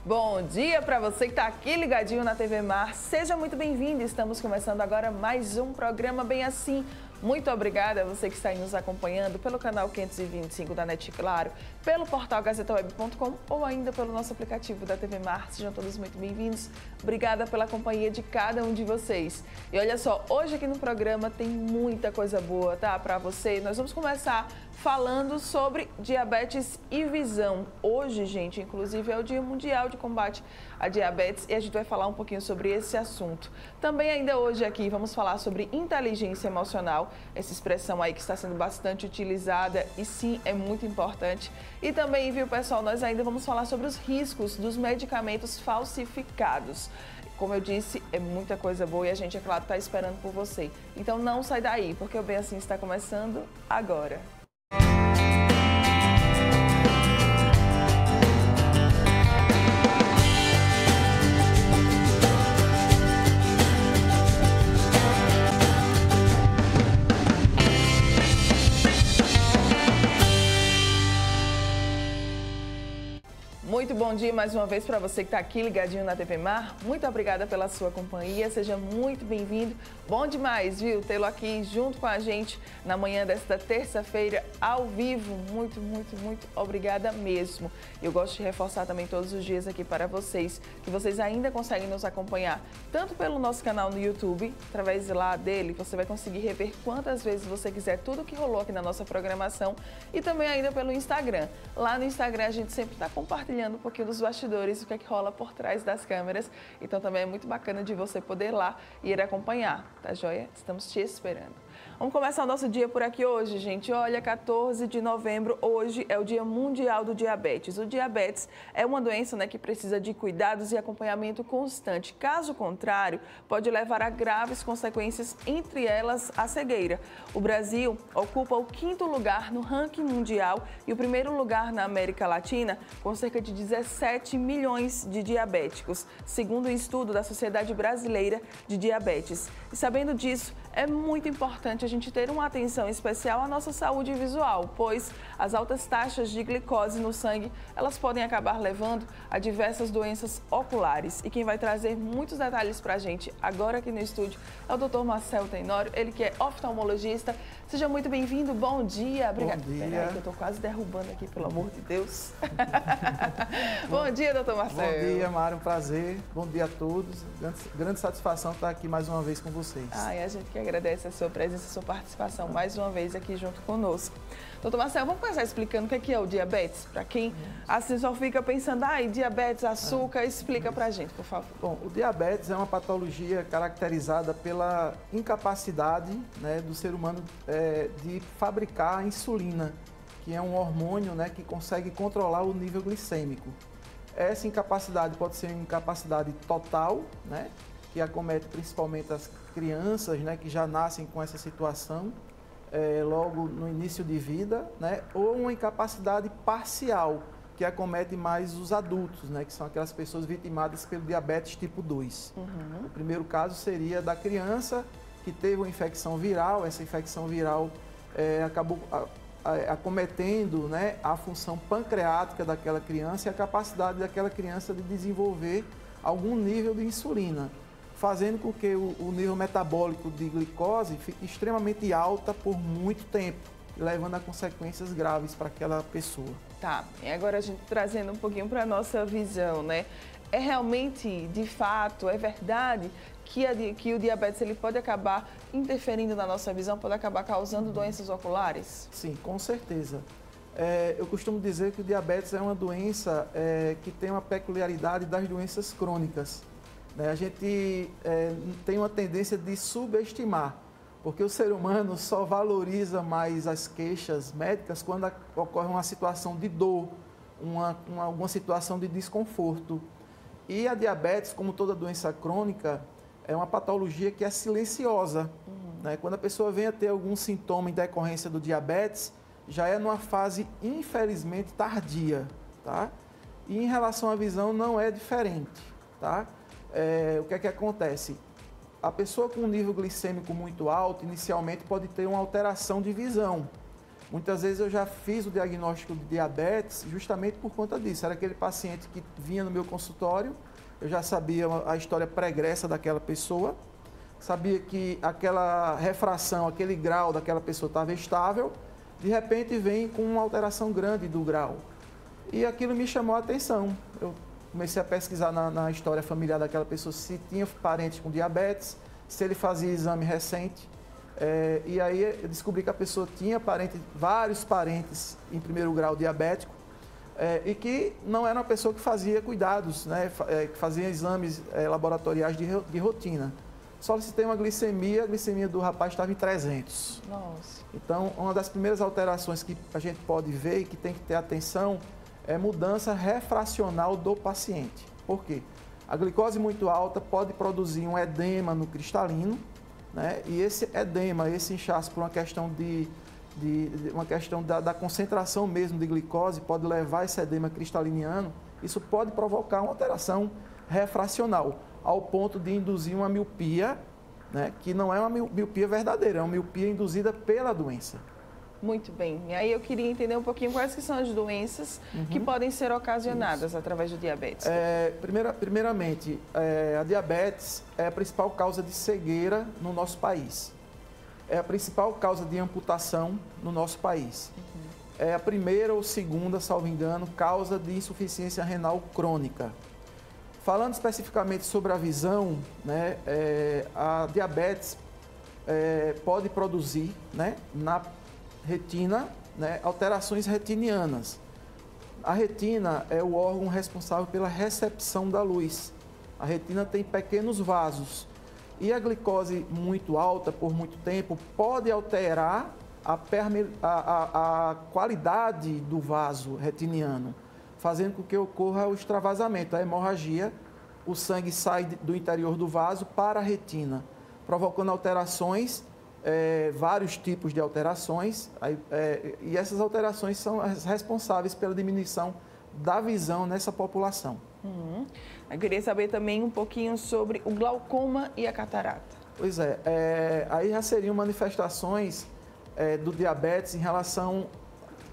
Bom dia para você que está aqui ligadinho na TV Mar. Seja muito bem-vindo. Estamos começando agora mais um programa Bem Assim. Muito obrigada a você que está aí nos acompanhando pelo canal 525 da NET Claro, pelo portal gazetaweb.com ou ainda pelo nosso aplicativo da TV Mar. Sejam todos muito bem-vindos. Obrigada pela companhia de cada um de vocês. E olha só, hoje aqui no programa tem muita coisa boa, tá? Para você. Nós vamos começar falando sobre diabetes e visão. Hoje, gente, inclusive é o Dia Mundial de Combate à Diabetes e a gente vai falar um pouquinho sobre esse assunto. Também ainda hoje aqui vamos falar sobre inteligência emocional, essa expressão aí que está sendo bastante utilizada e sim, é muito importante. E também, viu, pessoal, nós ainda vamos falar sobre os riscos dos medicamentos falsificados. Como eu disse, é muita coisa boa e a gente, é claro, está esperando por você. Então não sai daí, porque o Bem Assim está começando agora. Muito bom dia mais uma vez para você que está aqui ligadinho na TV Mar. Muito obrigada pela sua companhia, seja muito bem-vindo. Bom demais, viu, tê-lo aqui junto com a gente na manhã desta terça-feira, ao vivo. Muito, muito, muito obrigada mesmo. Eu gosto de reforçar também todos os dias aqui para vocês, que vocês ainda conseguem nos acompanhar, tanto pelo nosso canal no YouTube, através de lá dele, você vai conseguir rever quantas vezes você quiser tudo o que rolou aqui na nossa programação e também ainda pelo Instagram. Lá no Instagram a gente sempre está compartilhando um pouquinho dos bastidores, o que é que rola por trás das câmeras. Então também é muito bacana de você poder ir lá e ir acompanhar, tá joia? Estamos te esperando. Vamos começar o nosso dia por aqui hoje, gente. Olha, 14 de novembro, hoje é o Dia Mundial do Diabetes. O diabetes é uma doença, né, que precisa de cuidados e acompanhamento constante. Caso contrário, pode levar a graves consequências, entre elas a cegueira. O Brasil ocupa o 5º lugar no ranking mundial e o 1º lugar na América Latina, com cerca de 17 milhões de diabéticos, segundo o estudo da Sociedade Brasileira de Diabetes. E sabendo disso, é muito importante a gente ter uma atenção especial à nossa saúde visual, pois as altas taxas de glicose no sangue, elas podem acabar levando a diversas doenças oculares. E quem vai trazer muitos detalhes para a gente agora aqui no estúdio é o Dr. Marcelo Tenório, ele que é oftalmologista. Seja muito bem-vindo, bom dia. Obrigada. Bom dia. Peraí, que eu estou quase derrubando aqui, pelo amor de Deus. Bom dia, doutor Marcelo. Bom dia, Mário, um prazer. Bom dia a todos. Grande satisfação estar aqui mais uma vez com vocês. Ai, a gente que agradece a sua presença, a sua participação mais uma vez aqui junto conosco. Doutor Marcelo, vamos começar explicando o que é o diabetes? Para quem assim só fica pensando, diabetes, açúcar, explica pra gente, por favor. Bom, o diabetes é uma patologia caracterizada pela incapacidade, né, do ser humano de fabricar a insulina, que é um hormônio, né, que consegue controlar o nível glicêmico. Essa incapacidade pode ser uma incapacidade total, né, que acomete principalmente as crianças, né, que já nascem com essa situação logo no início de vida, né, ou uma incapacidade parcial, que acomete mais os adultos, né, que são aquelas pessoas vitimadas pelo diabetes tipo 2. O primeiro caso seria da criança que teve uma infecção viral, essa infecção viral acabou acometendo, né, a função pancreática daquela criança e a capacidade daquela criança de desenvolver algum nível de insulina, fazendo com que o nível metabólico de glicose fique extremamente alta por muito tempo, levando a consequências graves para aquela pessoa. Tá, e agora a gente trazendo um pouquinho para a nossa visão, né? É realmente, de fato, é verdade que o diabetes ele pode acabar interferindo na nossa visão, pode acabar causando doenças oculares? Sim, com certeza. Eu costumo dizer que o diabetes é uma doença que tem uma peculiaridade das doenças crônicas. A gente tem uma tendência de subestimar, porque o ser humano só valoriza mais as queixas médicas quando ocorre uma situação de dor, alguma situação de desconforto. E a diabetes, como toda doença crônica, é uma patologia que é silenciosa. Quando a pessoa vem a ter algum sintoma em decorrência do diabetes, já é numa fase, infelizmente, tardia, tá? E em relação à visão, não é diferente, tá? O que é que acontece? A pessoa com um nível glicêmico muito alto, inicialmente, pode ter uma alteração de visão. Muitas vezes eu já fiz o diagnóstico de diabetes justamente por conta disso. Era aquele paciente que vinha no meu consultório, eu já sabia a história pregressa daquela pessoa, sabia que aquela refração, aquele grau daquela pessoa estava estável, de repente vem com uma alteração grande do grau. E aquilo me chamou a atenção. Eu comecei a pesquisar na história familiar daquela pessoa se tinha parentes com diabetes, se ele fazia exame recente. E aí eu descobri que a pessoa tinha vários parentes em primeiro grau diabético, e que não era uma pessoa que fazia cuidados, né, que fazia exames laboratoriais de rotina. Solicitei uma glicemia, a glicemia do rapaz estava em 300. Nossa. Então, uma das primeiras alterações que a gente pode ver e que tem que ter atenção é mudança refracional do paciente. Por quê? A glicose muito alta pode produzir um edema no cristalino, né? E esse edema, esse inchaço por uma questão da concentração mesmo de glicose, pode levar esse edema cristaliniano, isso pode provocar uma alteração refracional, ao ponto de induzir uma miopia, né? Que não é uma miopia verdadeira, é uma miopia induzida pela doença. Muito bem. E aí eu queria entender um pouquinho quais que são as doenças que podem ser ocasionadas através do diabetes. Primeiramente, a diabetes é a principal causa de cegueira no nosso país. É a principal causa de amputação no nosso país. É a primeira ou segunda, salvo engano, causa de insuficiência renal crônica. Falando especificamente sobre a visão, né, a diabetes pode produzir, né, na retina, né, alterações retinianas. A retina é o órgão responsável pela recepção da luz. A retina tem pequenos vasos e a glicose muito alta por muito tempo pode alterar a qualidade do vaso retiniano, fazendo com que ocorra o extravasamento, a hemorragia. O sangue sai do interior do vaso para a retina, provocando alterações, vários tipos de alterações, e essas alterações são as responsáveis pela diminuição da visão nessa população. Eu queria saber também um pouquinho sobre o glaucoma e a catarata. Pois aí já seriam manifestações do diabetes em relação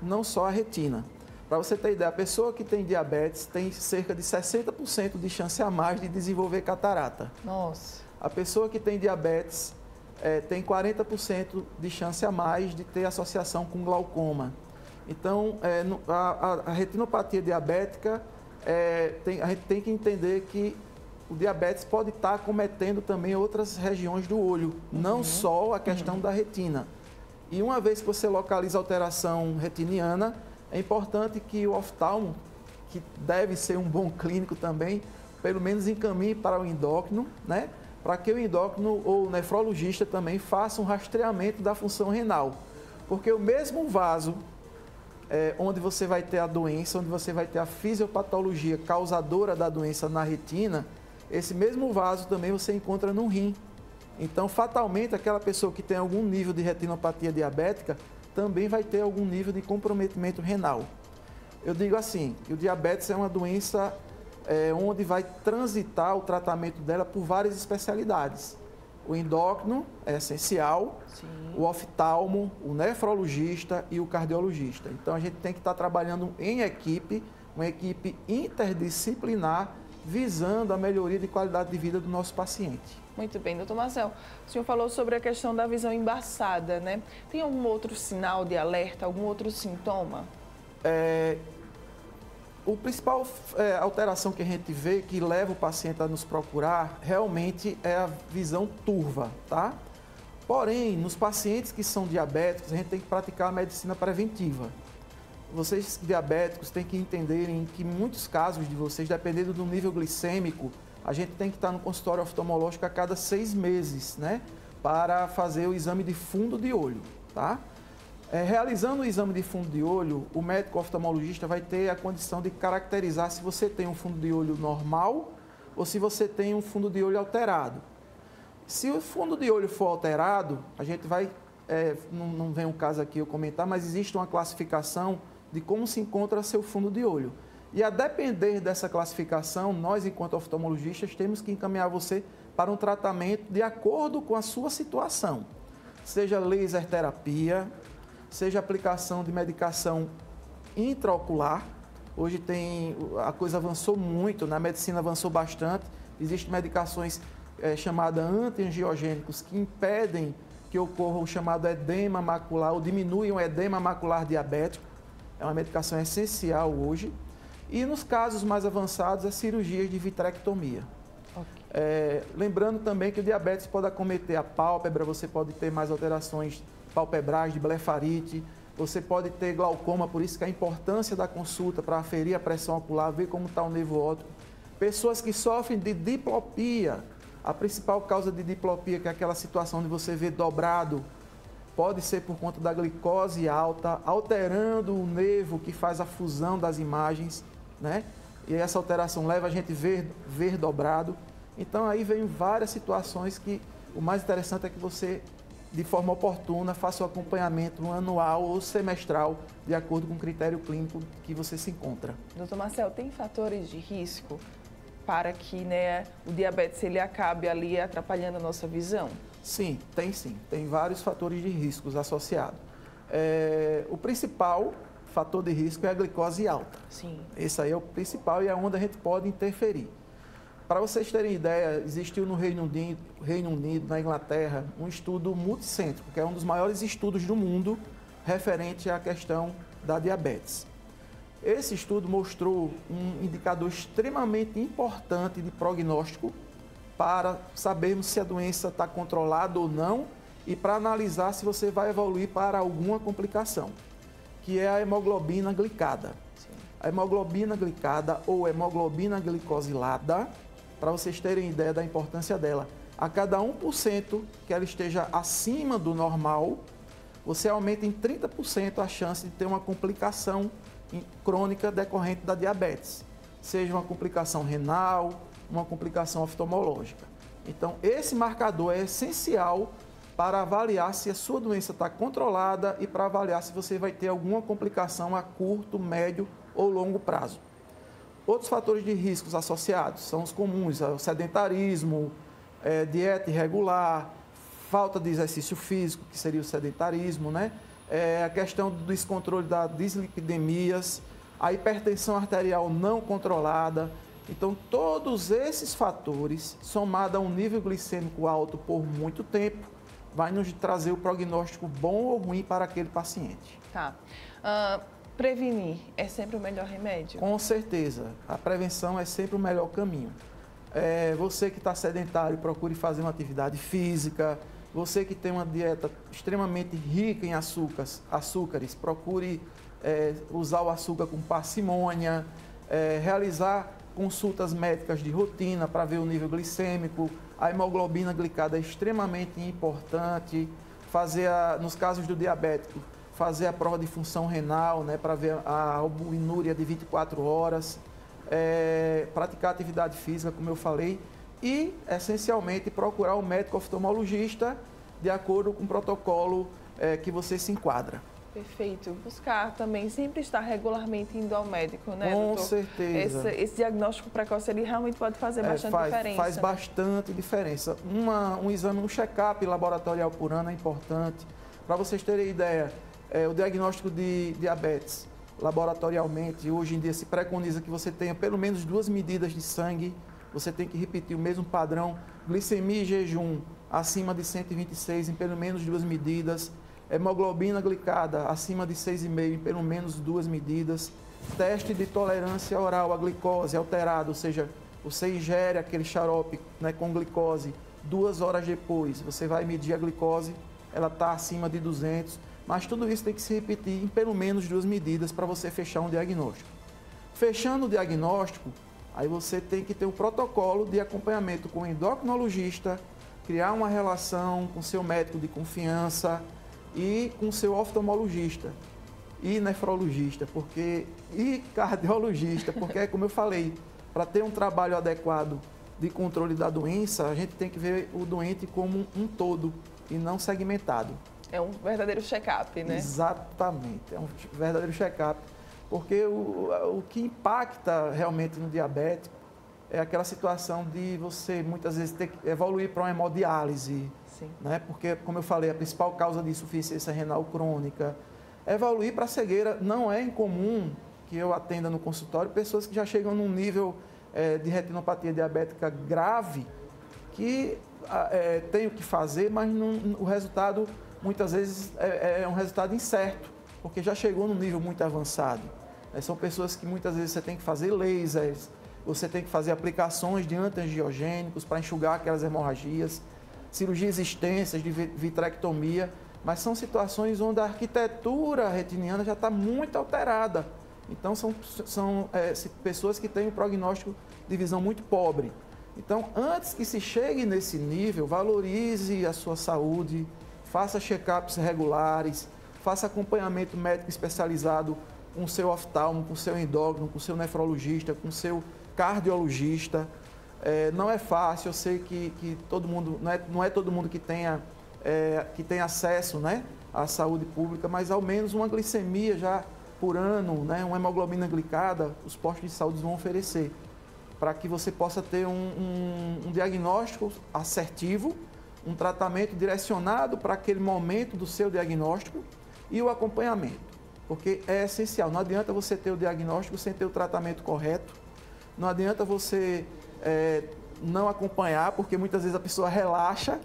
não só à retina. Para você ter ideia, a pessoa que tem diabetes tem cerca de 60% de chance a mais de desenvolver catarata. Nossa. A pessoa que tem diabetes tem 40% de chance a mais de ter associação com glaucoma. Então, a retinopatia diabética, a gente tem que entender que o diabetes pode estar acometendo também outras regiões do olho, não só a questão da retina. E uma vez que você localiza alteração retiniana, é importante que o oftalmo, que deve ser um bom clínico também, pelo menos encaminhe para o endócrino, né? Para que o endócrino ou o nefrologista também faça um rastreamento da função renal. Porque o mesmo vaso onde você vai ter a doença, onde você vai ter a fisiopatologia causadora da doença na retina, esse mesmo vaso também você encontra no rim. Então, fatalmente, aquela pessoa que tem algum nível de retinopatia diabética também vai ter algum nível de comprometimento renal. Eu digo assim, que o diabetes é uma doença onde vai transitar o tratamento dela por várias especialidades. O endócrino é essencial, sim, o oftalmo, o nefrologista e o cardiologista. Então, a gente tem que estar trabalhando em equipe, uma equipe interdisciplinar, visando a melhoria de qualidade de vida do nosso paciente. Muito bem, doutor Marcel, o senhor falou sobre a questão da visão embaçada, né? Tem algum outro sinal de alerta, algum outro sintoma? O principal alteração que a gente vê que leva o paciente a nos procurar realmente é a visão turva, tá? Porém, nos pacientes que são diabéticos, a gente tem que praticar a medicina preventiva. Vocês diabéticos têm que entenderem que em muitos casos de vocês, dependendo do nível glicêmico, a gente tem que estar no consultório oftalmológico a cada 6 meses, né? Para fazer o exame de fundo de olho, tá? Realizando o exame de fundo de olho, o médico oftalmologista vai ter a condição de caracterizar se você tem um fundo de olho normal ou se você tem um fundo de olho alterado. Se o fundo de olho for alterado, a gente vai, não vem o caso aqui eu comentar, mas existe uma classificação de como se encontra seu fundo de olho. E a depender dessa classificação, nós, enquanto oftalmologistas, temos que encaminhar você para um tratamento de acordo com a sua situação. Seja laser terapia, seja aplicação de medicação intraocular. Hoje a coisa avançou muito, na medicina avançou bastante. Existem medicações chamadas antiangiogênicos que impedem que ocorra o chamado edema macular, ou diminuem o edema macular diabético. É uma medicação essencial hoje. E nos casos mais avançados, as cirurgias de vitrectomia. Okay. Lembrando também que o diabetes pode acometer a pálpebra, você pode ter mais alterações palpebrais, de blefarite, você pode ter glaucoma, por isso que a importância da consulta para aferir a pressão ocular, ver como está o nervo óptico. Pessoas que sofrem de diplopia, a principal causa de diplopia, que é aquela situação de você ver dobrado, pode ser por conta da glicose alta, alterando o nervo que faz a fusão das imagens, né? E essa alteração leva a gente a ver dobrado. Então aí vem várias situações que o mais interessante é que você, de forma oportuna, faça o acompanhamento anual ou semestral, de acordo com o critério clínico que você se encontra. Doutor Marcel, tem fatores de risco para que, né, o diabetes ele acabe ali atrapalhando a nossa visão? Sim. Tem vários fatores de riscos associados. O principal fator de risco é a glicose alta. Sim. Esse aí é o principal e é onde a gente pode interferir. Para vocês terem ideia, existiu no Reino Unido, na Inglaterra, um estudo multicêntrico, que é um dos maiores estudos do mundo referente à questão da diabetes. Esse estudo mostrou um indicador extremamente importante de prognóstico para sabermos se a doença está controlada ou não e para analisar se você vai evoluir para alguma complicação, que é a hemoglobina glicada. Sim. A hemoglobina glicada ou hemoglobina glicosilada, para vocês terem ideia da importância dela, a cada 1% que ela esteja acima do normal, você aumenta em 30% a chance de ter uma complicação crônica decorrente da diabetes, seja uma complicação renal, uma complicação oftalmológica. Então, esse marcador é essencial para avaliar se a sua doença está controlada e para avaliar se você vai ter alguma complicação a curto, médio ou longo prazo. Outros fatores de riscos associados são os comuns, o sedentarismo, dieta irregular, falta de exercício físico, que seria o sedentarismo, né? A questão do descontrole das dislipidemias, a hipertensão arterial não controlada. Então, todos esses fatores, somados a um nível glicêmico alto por muito tempo, vai nos trazer o prognóstico bom ou ruim para aquele paciente. Tá. Prevenir é sempre o melhor remédio? Com certeza. A prevenção é sempre o melhor caminho. Você que está sedentário, procure fazer uma atividade física. Você que tem uma dieta extremamente rica em açúcares, procure usar o açúcar com parcimônia, realizar consultas médicas de rotina para ver o nível glicêmico. A hemoglobina glicada é extremamente importante. Nos casos do diabético, fazer a prova de função renal, né, para ver a albuminúria de 24 horas. Praticar atividade física, como eu falei. E, essencialmente, procurar o médico oftalmologista de acordo com o protocolo que você se enquadra. Perfeito. Buscar também, sempre estar regularmente indo ao médico, né, Com doutor? certeza. Esse diagnóstico precoce, ele realmente pode fazer bastante diferença. Faz bastante diferença. Um exame, um check-up laboratorial por ano é importante. Para vocês terem ideia, o diagnóstico de diabetes, laboratorialmente, hoje em dia se preconiza que você tenha pelo menos 2 medidas de sangue. Você tem que repetir o mesmo padrão, glicemia e jejum acima de 126 em pelo menos 2 medidas, hemoglobina glicada acima de 6,5 em pelo menos 2 medidas, teste de tolerância oral à glicose alterado, ou seja, você ingere aquele xarope, né, com glicose, 2 horas depois, você vai medir a glicose, ela está acima de 200, mas tudo isso tem que se repetir em pelo menos 2 medidas para você fechar um diagnóstico. Fechando o diagnóstico, aí você tem que ter um protocolo de acompanhamento com o endocrinologista, criar uma relação com seu médico de confiança e com seu oftalmologista e nefrologista, e cardiologista, porque, como eu falei, para ter um trabalho adequado de controle da doença, a gente tem que ver o doente como um todo e não segmentado. É um verdadeiro check-up, né? Exatamente, é um verdadeiro check-up. Porque o que impacta realmente no diabético é aquela situação de você, muitas vezes, ter que evoluir para uma hemodiálise. Sim. Né? Porque, como eu falei, a principal causa de insuficiência renal crônica, evoluir para a cegueira. Não é incomum que eu atenda no consultório pessoas que já chegam num nível de retinopatia diabética grave, que tem o que fazer, mas o resultado muitas vezes é um resultado incerto, porque já chegou num nível muito avançado. São pessoas que muitas vezes você tem que fazer lasers, você tem que fazer aplicações de antiangiogênicos para enxugar aquelas hemorragias, cirurgias extensas de vitrectomia, mas são situações onde a arquitetura retiniana já está muito alterada. Então, são pessoas que têm um prognóstico de visão muito pobre. Então, antes que se chegue nesse nível, valorize a sua saúde, faça check-ups regulares, faça acompanhamento médico especializado com o seu oftalmo, com o seu endócrino, com o seu nefrologista, com o seu cardiologista. Não é fácil, eu sei que todo mundo, não é todo mundo que tem acesso, né, à saúde pública, mas ao menos uma glicemia já por ano, né, uma hemoglobina glicada, os postos de saúde vão oferecer, para que você possa ter um diagnóstico assertivo, um tratamento direcionado para aquele momento do seu diagnóstico e o acompanhamento, porque é essencial. Não adianta você ter o diagnóstico sem ter o tratamento correto, não adianta você não acompanhar, porque muitas vezes a pessoa relaxa,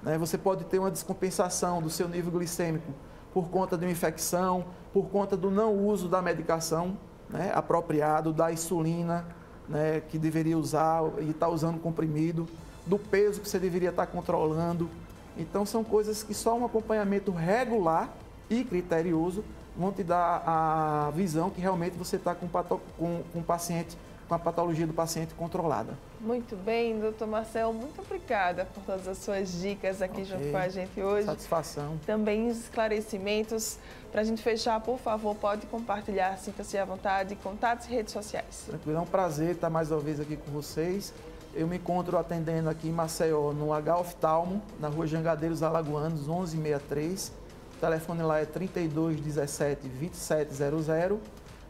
né? Você pode ter uma descompensação do seu nível glicêmico por conta de uma infecção, por conta do não uso da medicação, né, apropriado, da insulina, né, que deveria usar e está usando comprimido, do peso que você deveria estar controlando. Então, são coisas que só um acompanhamento regular e criterioso vão te dar a visão que realmente você está com o paciente, com a patologia do paciente controlada. Muito bem, doutor Marcel, muito obrigada por todas as suas dicas aqui junto com a gente hoje. Satisfação. Também os esclarecimentos. Para a gente fechar, por favor, pode compartilhar, sinta-se à vontade, contatos e redes sociais. Tranquilo, é um prazer estar mais uma vez aqui com vocês. Eu me encontro atendendo aqui em Maceió, no H Oftalmo, na rua Jangadeiros Alagoanos, 1163. O telefone lá é 3217-2700.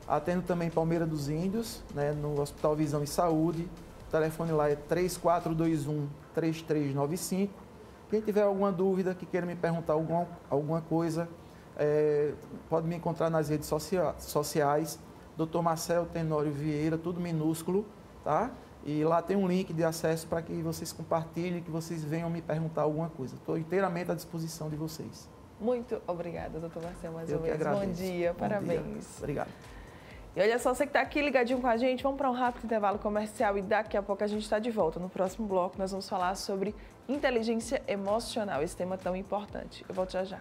Atendo também em Palmeira dos Índios, né, no Hospital Visão e Saúde. O telefone lá é 3421-3395. Quem tiver alguma dúvida, que queira me perguntar alguma coisa, pode me encontrar nas redes sociais. Dr. Marcel Tenório Vieira, tudo minúsculo, tá? E lá tem um link de acesso para que vocês compartilhem, que vocês venham me perguntar alguma coisa. Estou inteiramente à disposição de vocês. Muito obrigada, doutor Marcel, mais uma vez. Bom dia, parabéns. Dia. Obrigado. E olha só, você que está aqui ligadinho com a gente, vamos para um rápido intervalo comercial e daqui a pouco a gente está de volta. No próximo bloco nós vamos falar sobre inteligência emocional, esse tema tão importante. Eu volto já já.